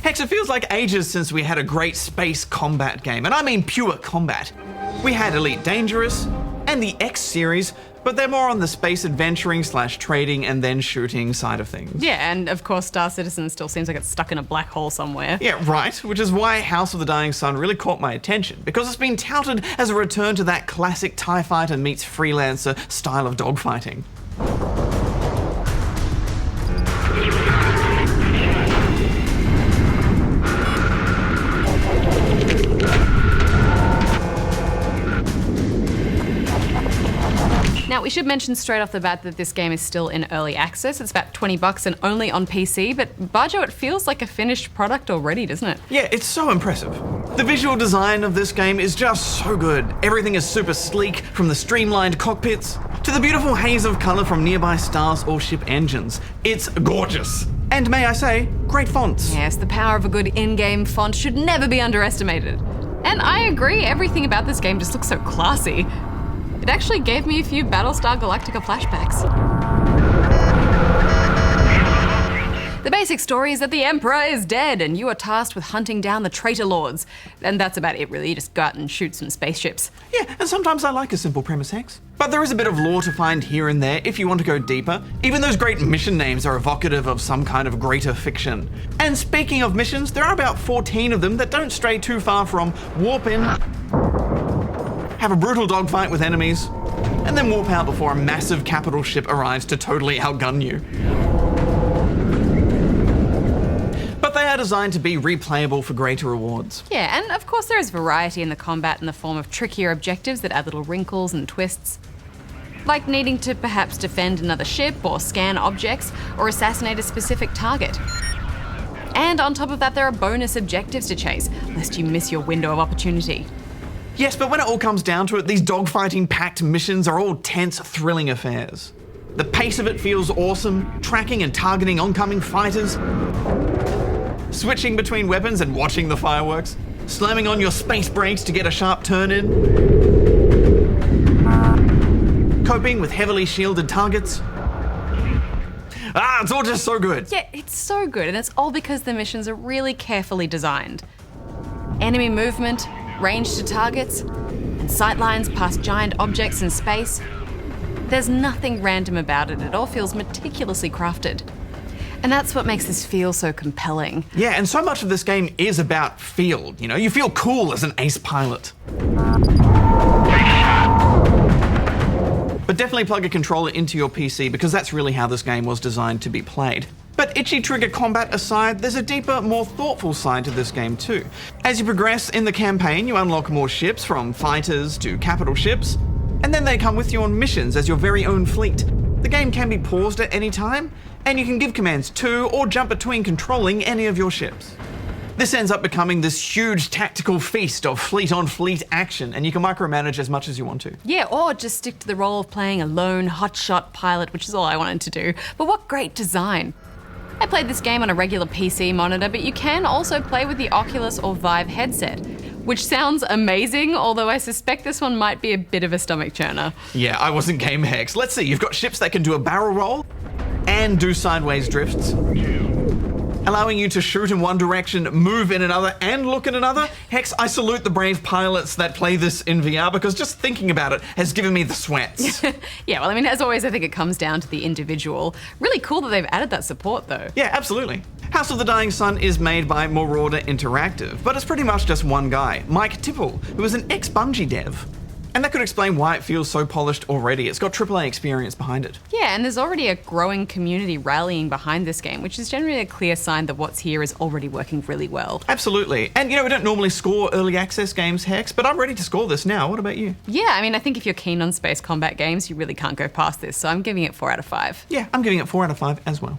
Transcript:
Hex, it feels like ages since we had a great space combat game, and I mean pure combat. We had Elite Dangerous and the X series, but they're more on the space adventuring / trading and then shooting side of things. Yeah, and of course Star Citizen still seems like it's stuck in a black hole somewhere. Yeah, right, which is why House of the Dying Sun really caught my attention, because it's been touted as a return to that classic TIE fighter meets freelancer style of dogfighting. Now, we should mention straight off the bat that this game is still in early access. It's about $20 and only on PC, but Bajo, it feels like a finished product already, doesn't it? Yeah, it's so impressive. The visual design of this game is just so good. Everything is super sleek, from the streamlined cockpits to the beautiful haze of colour from nearby stars or ship engines. It's gorgeous. And may I say, great fonts. Yes, the power of a good in-game font should never be underestimated. And I agree, everything about this game just looks so classy. It actually gave me a few Battlestar Galactica flashbacks. The basic story is that the Emperor is dead and you are tasked with hunting down the traitor lords. And that's about it really, you just go out and shoot some spaceships. Yeah, and sometimes I like a simple premise, Hex. But there is a bit of lore to find here and there if you want to go deeper. Even those great mission names are evocative of some kind of greater fiction. And speaking of missions, there are about 14 of them that don't stray too far from warp in, have a brutal dogfight with enemies, and then warp out before a massive capital ship arrives to totally outgun you. But they are designed to be replayable for greater rewards. Yeah, and of course there is variety in the combat in the form of trickier objectives that add little wrinkles and twists. Like needing to perhaps defend another ship or scan objects or assassinate a specific target. And on top of that, there are bonus objectives to chase, lest you miss your window of opportunity. Yes, but when it all comes down to it, these dogfighting-packed missions are all tense, thrilling affairs. The pace of it feels awesome, tracking and targeting oncoming fighters, switching between weapons and watching the fireworks, slamming on your space brakes to get a sharp turn in, coping with heavily shielded targets. It's all just so good. Yeah, it's so good, and it's all because the missions are really carefully designed. Enemy movement, range to targets, and sightlines past giant objects in space. There's nothing random about it. It all feels meticulously crafted. And that's what makes this feel so compelling. Yeah, and so much of this game is about feel. You know, you feel cool as an ace pilot. But definitely plug a controller into your PC because that's really how this game was designed to be played. But itchy trigger combat aside, there's a deeper, more thoughtful side to this game too. As you progress in the campaign, you unlock more ships, from fighters to capital ships, and then they come with you on missions as your very own fleet. The game can be paused at any time, and you can give commands to or jump between controlling any of your ships. This ends up becoming this huge tactical feast of fleet-on-fleet action, and you can micromanage as much as you want to. Yeah, or just stick to the role of playing a lone, hotshot pilot, which is all I wanted to do. But what great design! I played this game on a regular PC monitor, but you can also play with the Oculus or Vive headset, which sounds amazing, although I suspect this one might be a bit of a stomach churner. Yeah, I wasn't game Hex. Let's see, you've got ships that can do a barrel roll and do sideways drifts, allowing you to shoot in one direction, move in another, and look in another. Hex, I salute the brave pilots that play this in VR because just thinking about it has given me the sweats. Yeah, well, I mean, as always, I think it comes down to the individual. Really cool that they've added that support, though. Yeah, absolutely. House of the Dying Sun is made by Marauder Interactive, but it's pretty much just one guy, Mike Tipple, who is an ex-Bungie dev. And that could explain why it feels so polished already. It's got AAA experience behind it. Yeah, and there's already a growing community rallying behind this game, which is generally a clear sign that what's here is already working really well. Absolutely. And you know, we don't normally score early access games, Hex, but I'm ready to score this now. What about you? Yeah, I mean, I think if you're keen on space combat games, you really can't go past this, so I'm giving it 4 out of 5. Yeah, I'm giving it 4 out of 5 as well.